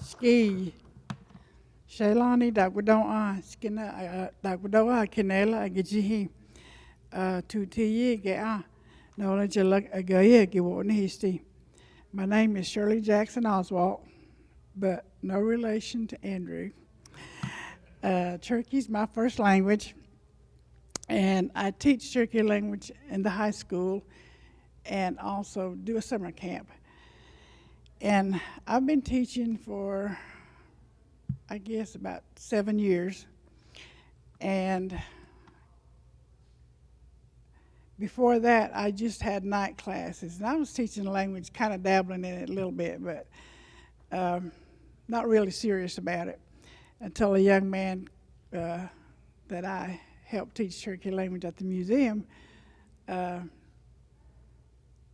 ski. Shailani Dagwadoa, Skina Dagwadoa, Kinela, Gajihi, Tuti, Gea, Knowledge a Gaya, Giwonisti. My name is Shirley Jackson Oswalt, but no relation to Andrew. Cherokee's my first language, and I teach Cherokee language in the high school and also do a summer camp. And I've been teaching for, I guess, about 7 years. And before that, I just had night classes. And I was teaching the language, kind of dabbling in it a little bit, but not really serious about it until a young man that I helped teach Cherokee language at the museum,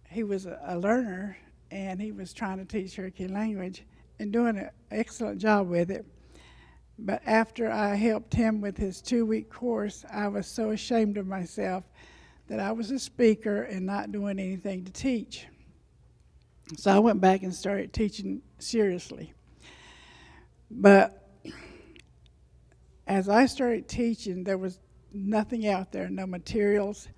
he was a learner, and he was trying to teach Cherokee language and doing an excellent job with it. But after I helped him with his 2-week course, I was so ashamed of myself that I was a speaker and not doing anything to teach. So I went back and started teaching seriously. But as I started teaching, there was nothing out there, no materials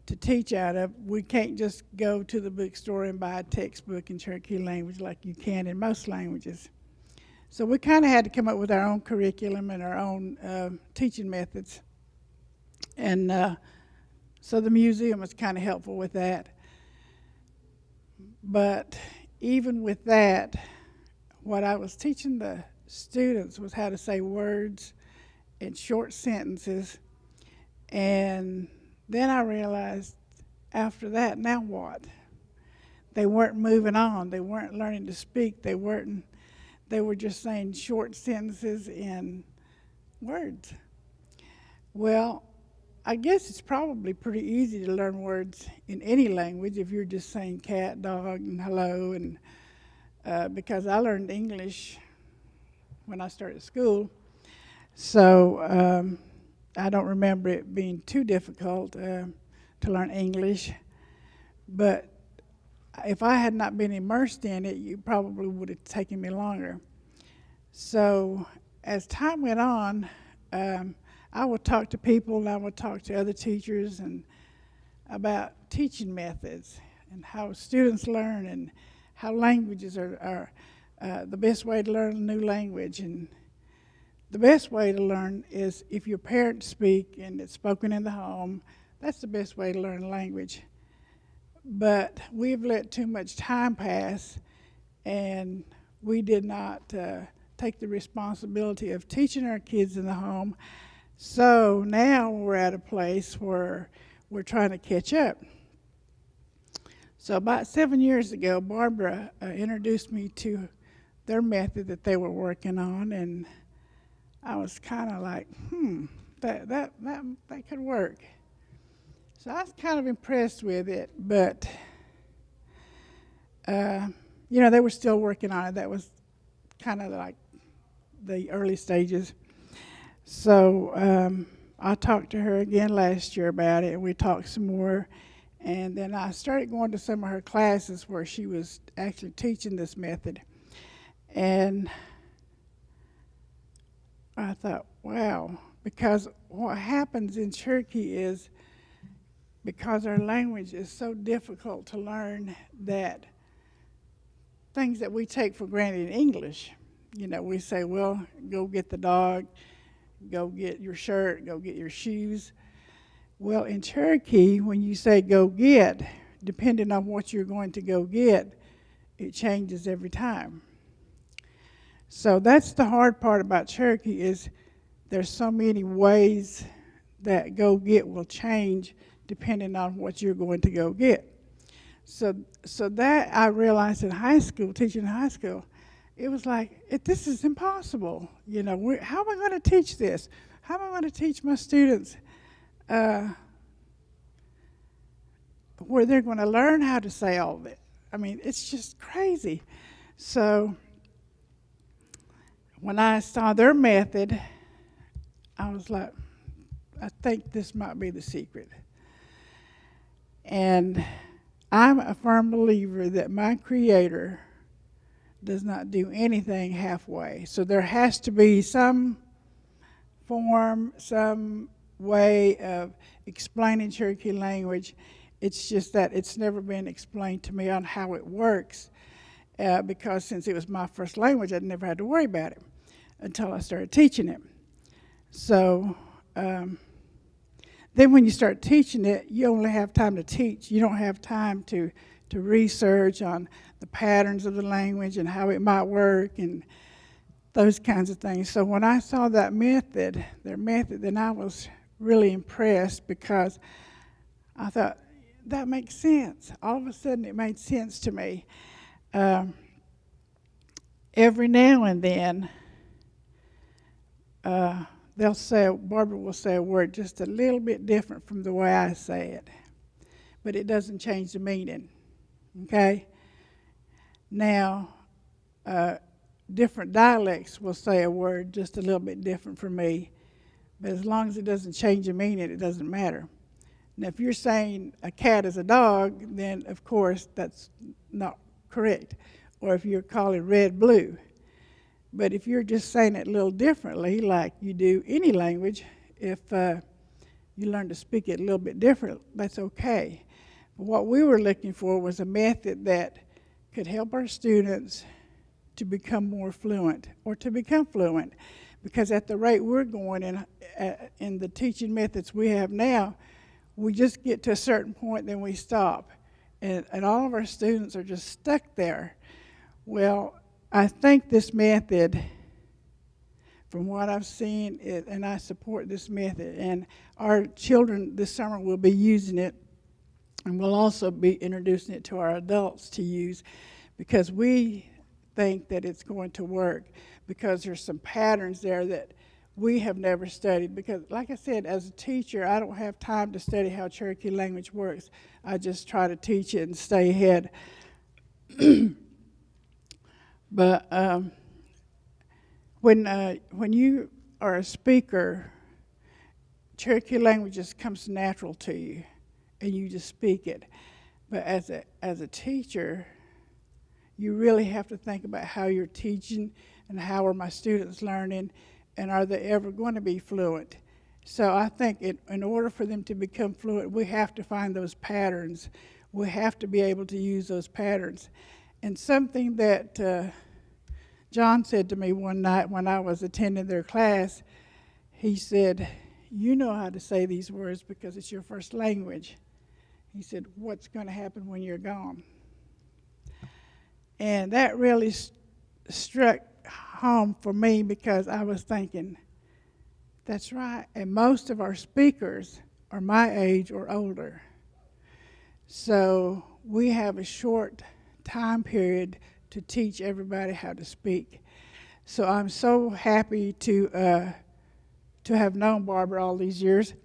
to teach out of. We can't just go to the bookstore and buy a textbook in Cherokee language like you can in most languages. So we kind of had to come up with our own curriculum and our own teaching methods. And so the museum was kind of helpful with that. But even with that, what I was teaching the students was how to say words in short sentences. And then I realized after that, now what? They weren't moving on. They weren't learning to speak. They were just saying short sentences in words. Well, I guess it's probably pretty easy to learn words in any language if you're just saying cat, dog, and hello. And because I learned English when I started school, so I don't remember it being too difficult to learn English. But if I had not been immersed in it, you probably would have taken me longer. So as time went on, I would talk to people, and I would talk to other teachers and about teaching methods and how students learn and how languages are the best way to learn a new language. And the best way to learn is if your parents speak and it's spoken in the home. That's the best way to learn a language. But we've let too much time pass, and we did not take the responsibility of teaching our kids in the home. So now we're at a place where we're trying to catch up. So about 7 years ago, Barbara introduced me to their method that they were working on, and I was kind of like, that could work. So I was kind of impressed with it, but they were still working on it. That was kind of like the early stages. So I talked to her again last year about it, and we talked some more. And then I started going to some of her classes where she was actually teaching this method. And I thought, wow, because what happens in Cherokee is because our language is so difficult to learn that things that we take for granted in English, we say, well, go get the dog, go get your shirt, go get your shoes. Well, in Cherokee, when you say go get, depending on what you're going to go get, it changes every time. So that's the hard part about Cherokee is there's so many ways that go get will change depending on what you're going to go get. So that I realized in high school, teaching in high school, it was like, this is impossible. How am I going to teach this? How am I going to teach my students where they're going to learn how to say all of it? I mean, it's just crazy. So when I saw their method, I was like, I think this might be the secret. And I'm a firm believer that my Creator does not do anything halfway. So there has to be some form, some way of explaining Cherokee language. It's just that it's never been explained to me on how it works, because since it was my first language, I'd never had to worry about it until I started teaching it. So then when you start teaching it, you only have time to teach. You don't have time to research on the patterns of the language and how it might work and those kinds of things. So when I saw that method, their method, then I was really impressed, because I thought, that makes sense. All of a sudden it made sense to me. Every now and then, Barbara will say a word just a little bit different from the way I say it, but it doesn't change the meaning, okay? Now, different dialects will say a word just a little bit different from me, but as long as it doesn't change the meaning, it doesn't matter. Now, if you're saying a cat is a dog, then of course that's not correct. Or if you're calling red blue. But if you're just saying it a little differently, like you do any language, if you learn to speak it a little bit different, that's okay. But what we were looking for was a method that could help our students to become more fluent, or to become fluent. Because at the rate we're going in the teaching methods we have now, we just get to a certain point, then we stop. And all of our students are just stuck there. Well, I think this method, from what I've seen, and I support this method, and our children this summer will be using it, and we'll also be introducing it to our adults to use, because we think that it's going to work, because there's some patterns there that we have never studied. Because like I said, as a teacher, I don't have time to study how Cherokee language works. I just try to teach it and stay ahead. But when you are a speaker, Cherokee language just comes natural to you, and you just speak it. But as a teacher, you really have to think about how you're teaching, and how are my students learning, and are they ever going to be fluent? So I think in order for them to become fluent, we have to find those patterns. We have to be able to use those patterns. And something that John said to me one night when I was attending their class, he said, "You know how to say these words because it's your first language." He said, "What's going to happen when you're gone?" And that really struck home for me, because I was thinking, that's right. And most of our speakers are my age or older. So we have a short time period to teach everybody how to speak. So I'm so happy to have known Barbara all these years,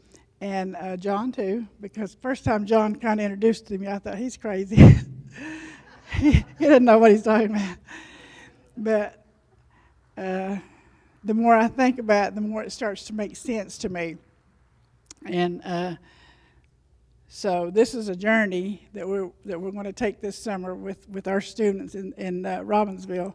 and John too, because first time John kind of introduced to me, I thought, he's crazy. He doesn't know what he's talking about. But the more I think about it, the more it starts to make sense to me. And so this is a journey that we're going to take this summer with our students in Robbinsville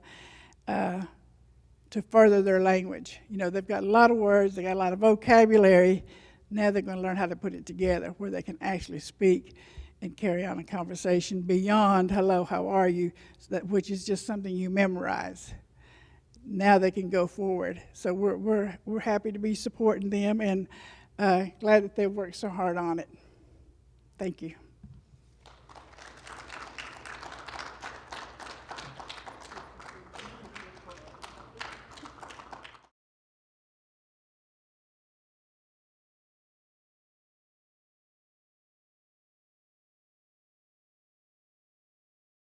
to further their language. You know, they've got a lot of words, they got a lot of vocabulary. Now they're going to learn how to put it together where they can actually speak and carry on a conversation beyond "hello, how are you," which is just something you memorize. Now they can go forward. So we're happy to be supporting them, and glad that they've worked so hard on it. Thank you.